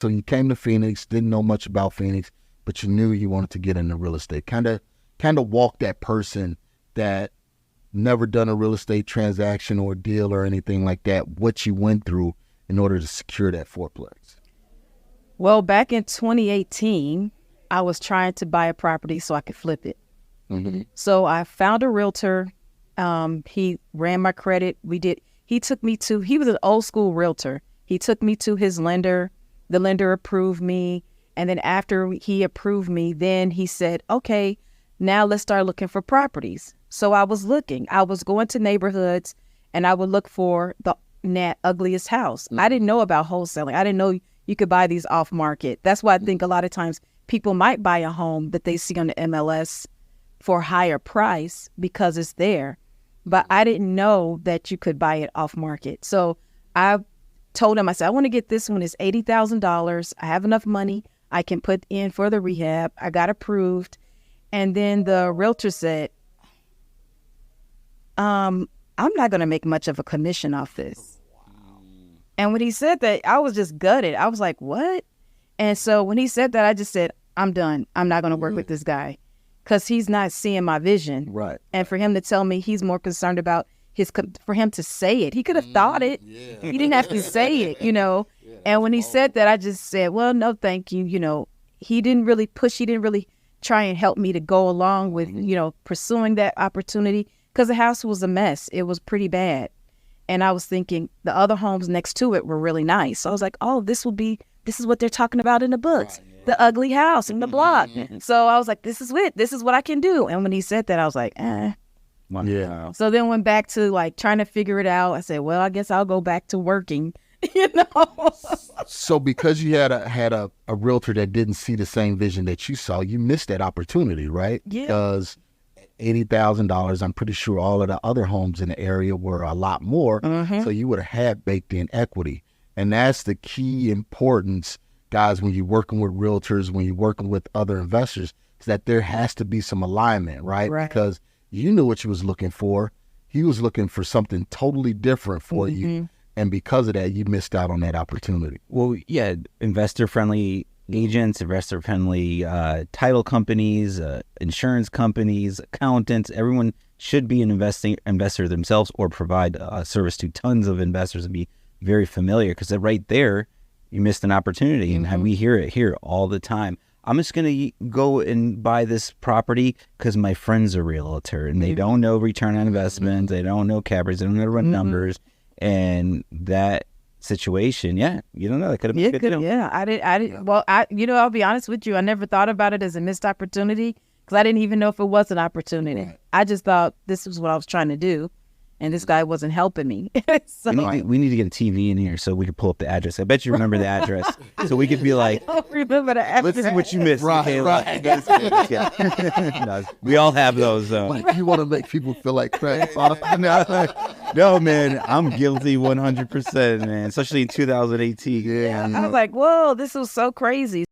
So you came to Phoenix, didn't know much about Phoenix, but you knew you wanted to get into real estate. Kind of walk that person that never done a real estate transaction or deal or anything like that, what you went through in order to secure that fourplex. Well, back in 2018, I was trying to buy a property so I could flip it. Mm-hmm. So I found a realtor. He ran my credit. He was an old school realtor. He took me to his lender. The lender approved me. And then after he approved me, then he said, okay, now let's start looking for properties. So I was looking. I was going to neighborhoods and I would look for the ugliest house. I didn't know about wholesaling. I didn't know you could buy these off market. That's why I think a lot of times people might buy a home that they see on the MLS for a higher price because it's there. But I didn't know that you could buy it off market. So I told him, I said, I want to get this one. It's $80,000. I have enough money I can put in for the rehab. I got approved. And then the realtor said, I'm not going to make much of a commission off this. Wow. And when he said that, I was just gutted. I was like, what? And so when he said that, I just said, I'm done. I'm not going to work with this guy because he's not seeing my vision. Right. And for him to tell me he's more concerned about for him to say it. He could have thought it. Yeah. He didn't have to say it, Yeah, and when he said that, I just said, well, no, thank you. He didn't really push. He didn't really try and help me to go along with, pursuing that opportunity because the house was a mess. It was pretty bad. And I was thinking the other homes next to it were really nice. So I was like, oh, this is what they're talking about in the books. Right, yeah. The ugly house in the block. So I was like, this is what I can do. And when he said that, I was like, Yeah. So then went back to trying to figure it out. I said, well, I guess I'll go back to working, So because you had a realtor that didn't see the same vision that you saw, you missed that opportunity, right? Yeah. Because $80,000, I'm pretty sure all of the other homes in the area were a lot more. Mm-hmm. So you would have had baked in equity. And that's the key importance, guys, when you're working with realtors, when you're working with other investors, is that there has to be some alignment, right? Because you knew what you was looking for. He was looking for something totally different for you. And because of that, you missed out on that opportunity. Well, yeah, investor-friendly agents, investor-friendly title companies, insurance companies, accountants, everyone should be an investor themselves or provide service to tons of investors and be very familiar because right there, you missed an opportunity. And we hear it here all the time. I'm just going to go and buy this property because my friend's a realtor and they don't know return on investment. They don't know cap rates. They don't know to run numbers. And that situation, you don't know. That could have been good too. Yeah, I did. Well, I'll be honest with you. I never thought about it as a missed opportunity because I didn't even know if it was an opportunity. Right. I just thought this was what I was trying to do. And this guy wasn't helping me. So, we need to get a TV in here so we can pull up the address. I bet you remember the address. So we could be like, I don't remember the address. Let's see what you missed. Right. No, we all have those. Like, you want to make people feel like crap. No, man, I'm guilty 100%, man, especially in 2018. Yeah, I was like, whoa, this was so crazy.